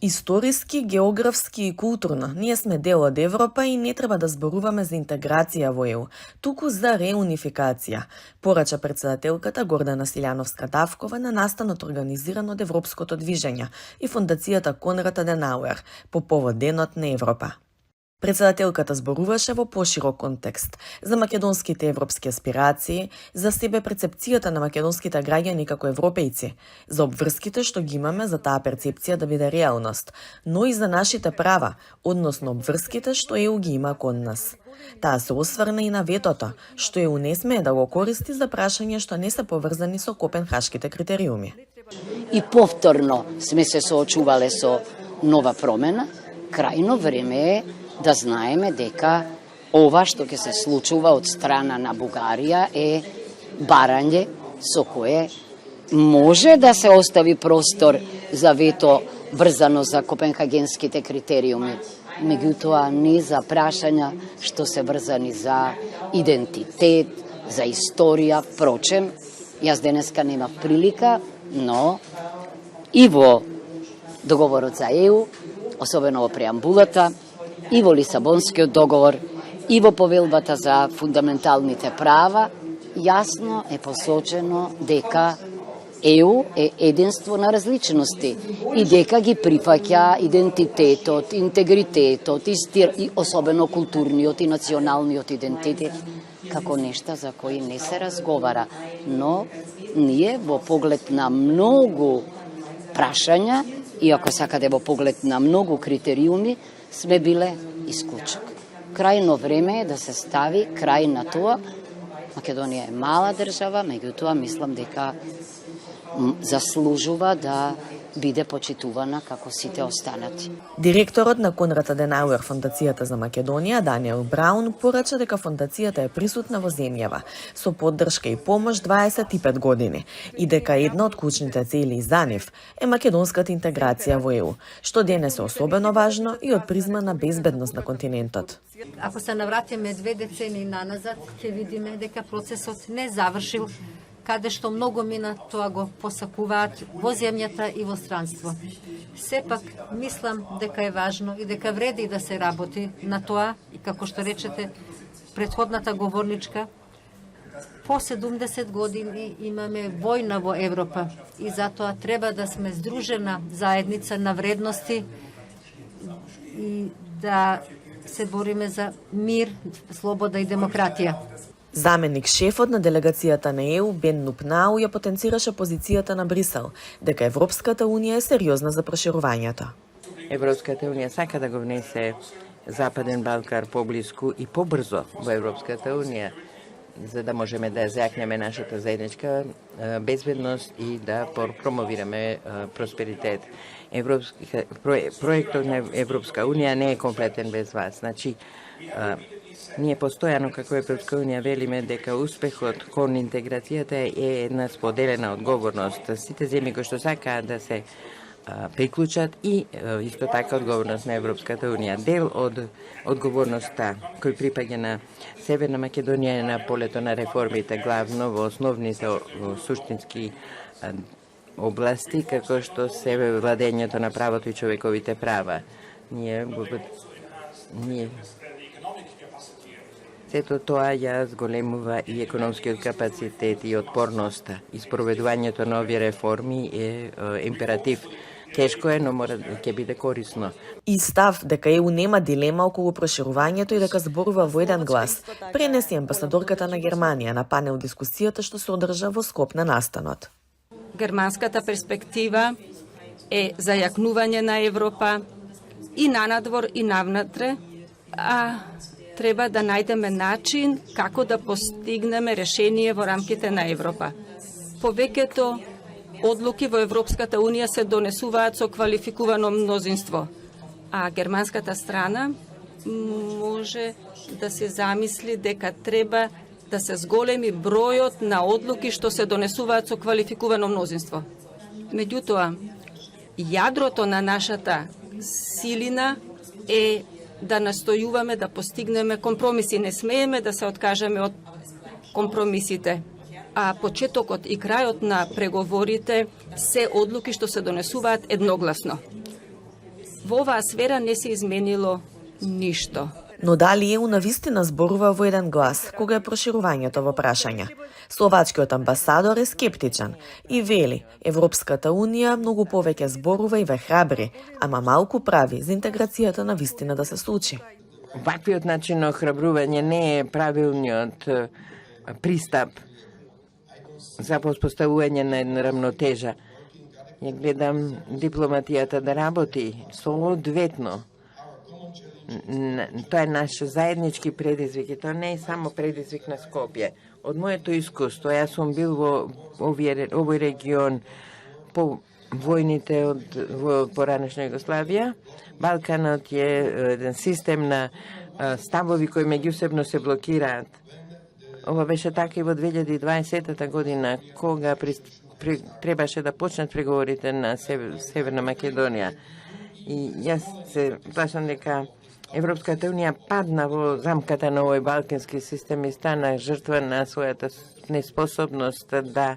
Историски, географски и културно, ние сме дел од Европа и не треба да зборуваме за интеграција во ЕУ, туку за реунификација, порача председателката Гордана Силјановска-Давкова на настанот организиран од Европското движење и Фондацијата Конрад Аденауер по повод Денот на Европа. Председателката зборуваше во поширок контекст за македонските европски аспирации, за себе перцепцијата на македонските граѓани како европејци, за обврските што ги имаме за таа перцепција да биде реалност, но и за нашите права, односно обврските што ЕУ ги има кон нас. Таа се осврна и на ветото, што ЕУ не смее да го користи за прашања што не се поврзани со Копенхашките критериуми. И повторно сме се соочувале со нова промена, крајно време е да знаеме дека ова што ќе се случува од страна на Бугарија е барање со кое може да се остави простор за вето врзано за копенхагенските критериуми, меѓутоа не за прашања што се врзани за идентитет, за историја. Впрочем, јас денеска немав прилика, но и во договорот за ЕУ, особено во преамбулата, и во Лисабонскиот договор, и во повелбата за фундаменталните права, јасно е посочено дека ЕУ е единство на различности и дека ги прифаќа идентитетот, интегритетот, и особено културниот и националниот идентитет како нешта за кои не се разговара. Но ние во поглед на многу прашања, и ако сакате во поглед на многу критериуми, сме биле исклучок. Крајно време е да се стави крај на тоа. Македонија е мала држава, меѓутоа мислам дека заслужува да биде почитувана како сите останати. Директорот на Конрад Аденауер Фондацијата за Македонија, Даниел Браун, порача дека фондацијата е присутна во земјава со поддршка и помош 25 години и дека една од клучните цели за нив е македонската интеграција во ЕУ, што денес е особено важно и од призма на безбедност на континентот. Ако се навратиме 2 децении наназад, ќе видиме дека процесот не завршил, каде што многу мина тоа го посакуваат во земјата и во странство. Сепак, мислам дека е важно и дека вреди да се работи на тоа, и како што речете, претходната говорничка, по 70 години имаме војна во Европа и затоа треба да сме здружена заедница на вредности и да се бориме за мир, слобода и демократија. Заменик шефот на делегацијата на ЕУ Бен Нупнау ја потенцираше позицијата на Брисел, дека Европската унија е сериозна за проширувањето. Европската унија сака да го внесе Западен Балкан поблиску и побрзо во Европската унија, за да можеме да зајакнеме нашата заедничка безбедност и да промовираме просперитет. Проектот на Европска унија не е комплетен без вас. Значи, ние постојано како Европска унија велиме дека успехот кон интеграцијата е една споделена одговорност. Сите земји кои што сакаат да се приклучат и исто така одговорност на Европската унија. Дел од одговорноста кој припаѓа на Северна Македонија е на полето на реформите, главно во основните суштински области, како што се владењето на правото и човековите права. Сето тоа ја зголемува и економскиот капацитет и отпорноста. И спроведувањето на овие реформи е императив. Тешко е, но ќе биде корисно. И став дека ЕУ нема дилема околу проширувањето и дека зборува во еден глас, пренеси амбасадорката на Германија на панел дискусијата што се одржа во Скопје на настанот. Германската перспектива е зајакнување на Европа и нанадвор и навнатре, а треба да најдеме начин како да постигнеме решение во рамките на Европа. Повеќето одлуки во Европската унија се донесуваат со квалификувано мнозинство, а германската страна може да се замисли дека треба да се зголеми бројот на одлуки што се донесуваат со квалификувано мнозинство. Меѓутоа, јадрото на нашата силина е да настојуваме да постигнеме компромиси. Не смееме да се откажеме од компромисите. А почетокот и крајот на преговорите се одлуки што се донесуваат едногласно. во оваа сфера не се изменило ништо. Но дали ЕУ навистина зборува во еден глас кога е проширувањето во прашања? Словачкиот амбасадор е скептичен и вели Европската Унија многу повеќе зборува и ве храбри, ама малку прави за интеграцијата на вистина да се случи. Ваквиот начин на охрабрување не е правилниот пристап за поставување на една рамнотежа. Ја гледам дипломатијата да работи соодветно. Тоа е наш заеднички предизвик и тоа не е само предизвик на Скопје. Од моето искуство, јас сум бил во овој регион по војните во поранешна Југославија. Балканот е еден систем на ставови кои меѓусебно се блокираат. Ова беше така и во 2020 година, кога требаше да почнат преговорите на Северна Македонија. И јас се плашам дека Европската Унија падна во замката на овој балкански систем и стана жртва на својата неспособност да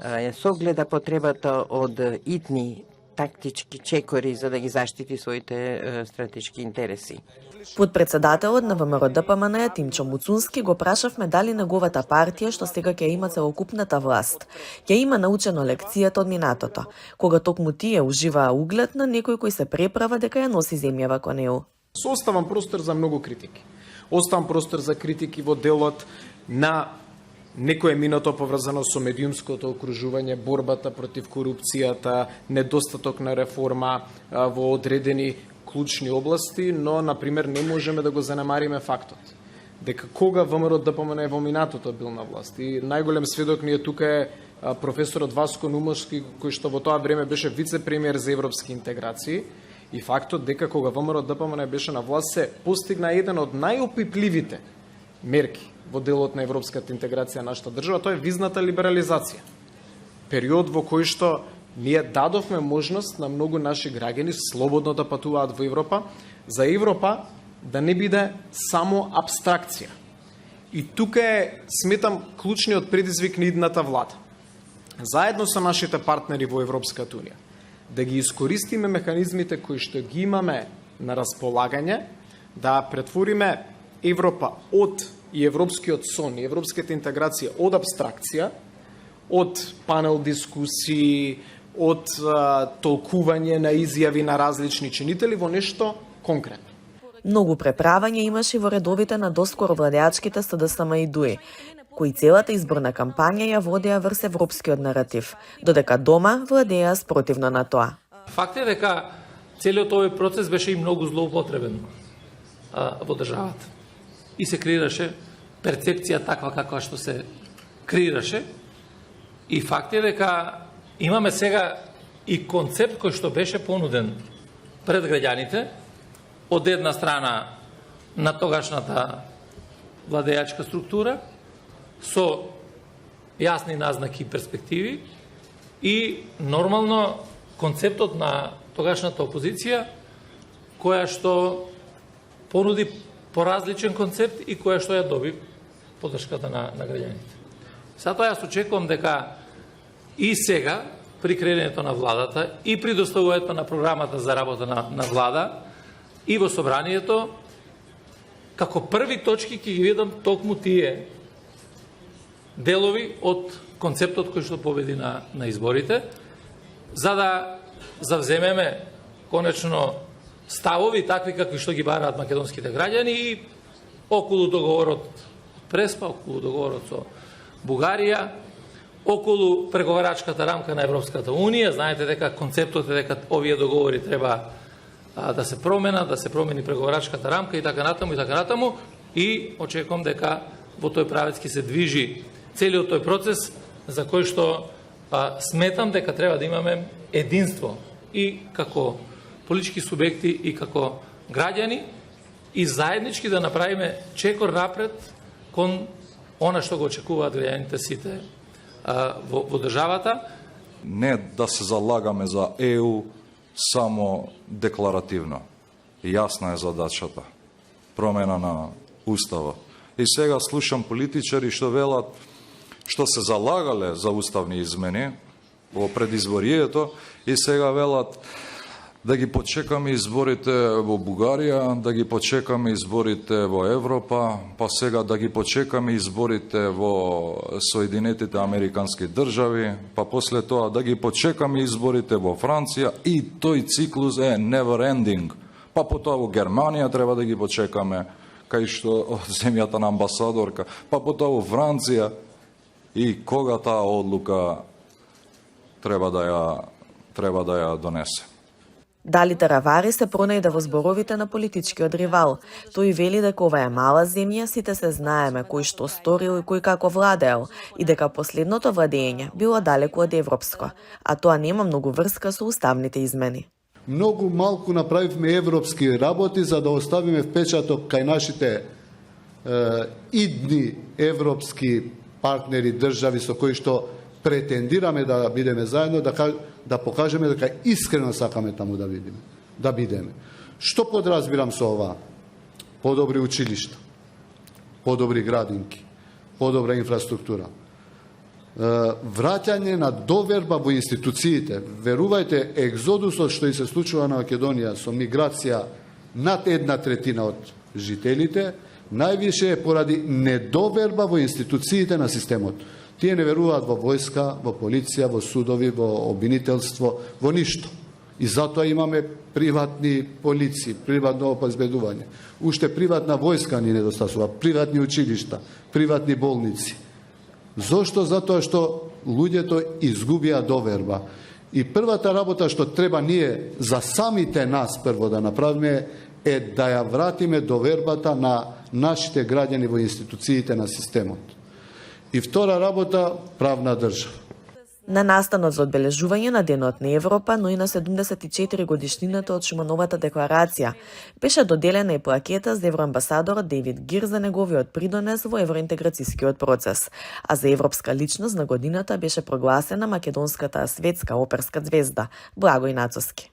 ја согледа потребата од итни тактички чекори за да ги заштити своите стратешки интереси. Подпредседателот на ВМРО-ДПМН Тимчо Муцунски го прашавме дали неговата партија, што сега ќе има целокупната власт, ќе има научено лекцијата од минатото, кога токму тие уживаа углед на некој кој се преправа дека ја носи земјава кон ЕУ. Оставам простор за многу критики. Оставам простор за критики во делот на некое минато поврзано со медиумското окружување, борбата против корупцијата, недостаток на реформа во одредени клучни области, но, например, не можеме да го занемариме фактот дека кога ВМРО-ДПМН во минатото бил на власт. И најголем сведок ни е тука е професорот Васко Нумовски, кој што во тоа време беше вице-премиер за европски интеграции, и фактот дека кога ВМРО-ДПМН беше на власт се постигна еден од најопипливите мерки во делот на европската интеграција на нашата држава, тоа е визната либерализација. Период во кој што ние дадовме можност на многу наши граѓани слободно да патуваат во Европа, за Европа да не биде само абстракција. И тука е, сметам, клучниот предизвик на идната влада. Заедно со нашите партнери во Европската Унија, да ги искористиме механизмите кои што ги имаме на располагање, да претвориме Европа од и европскиот сон, и европската интеграција од абстракција, од панел дискусии, од толкување на изјави на различни чинители во нешто конкретно. Многу преправање имаше во редовите на доскоро владеачките СДСМ и ДУИ, кои целата изборна кампања ја водеа врз европскиот наратив, додека дома владеа спротивно на тоа. Факт е дека целиот овој процес беше и многу злоупотребен во државата. И се креираше перцепција таква каква што се креираше. И факт е дека имаме сега и концепт кој што беше понуден пред граѓаните од една страна на тогашната владеачка структура со јасни назнаки и перспективи и нормално концептот на тогашната опозиција која што понуди поразличен концепт и која што ја доби поддршката на граѓаните. Затоа јас очекувам дека и сега, при креирањето на владата и при доставувањето на програмата за работа на влада и во собранието, како први точки ќе ги видам токму тие делови од концептот кој што победи на изборите, за да завземеме конечно ставови такви какви што ги бараат македонските граѓани и околу договорот Преспа, околу договорот со Бугарија, околу преговарачката рамка на Европската Унија. Знаете дека концептот е дека овие договори треба да се променат, да се промени преговарачката рамка и така натаму и очекувам дека во тој правец ќе се движи целиот тој процес за кој што сметам дека треба да имаме единство и како политички субјекти и како граѓани и заеднички да направиме чекор напред кон она што го очекуваат граѓаните сите во државата. Не да се залагаме за ЕУ само декларативно. Јасна е задачата. Промена на уставот. И сега слушам политичари што велат што се залагале за уставни измени во предизборието и сега велат да ги почекаме изборите во Бугарија, да ги почекаме изборите во Европа, па сега да ги почекаме изборите во Соединетите Американски држави, па после тоа да ги почекаме изборите во Франција и тој циклус е never ending. Па потоа во Германија треба да ги почекаме, кај што од земјата на амбасадорка, па потоа во Франција и кога таа одлука треба да ја донесе. Дали Таравари се пронајде во зборовите на политичкиот ривал. Тој вели дека ова е мала земја, сите се знаеме кој што сторил и кој како владеел, и дека последното владење било далеку од европско, а тоа нема многу врска со уставните измени. Многу малку направивме европски работи за да оставиме впечаток кај нашите идни европски партнери, држави со кои што претендираме да бидеме заедно, да покажеме дека искрено сакаме таму да бидеме. Што подразбирам со ова? Подобри училишта, подобри градинки, подобра инфраструктура, враќање на доверба во институциите. Верувајте, екзодусот што и се случува на Македонија со миграција над 1/3 од жителите, највише е поради недоверба во институциите на системот. Тие не веруваат во војска, во полиција, во судови, во обвинителство, во ништо. И затоа имаме приватни полиции, приватно обезбедување. Уште приватна војска ни недостасува, приватни училишта, приватни болници. Зошто? Затоа што луѓето изгубија доверба. И првата работа што треба ние за самите нас прво да направиме е да ја вратиме довербата на нашите граѓани во институциите на системот. И втора работа, правна држава. На настанот за одбележување на Денот на Европа, но и на 74 годишнината од Шумановата декларација, беше доделена и плакета за евроамбасадорот Дейвид Гир за неговиот придонес во евроинтеграцијскиот процес, а за европска личност на годината беше прогласена македонската светска оперска звезда Благој Нацовски.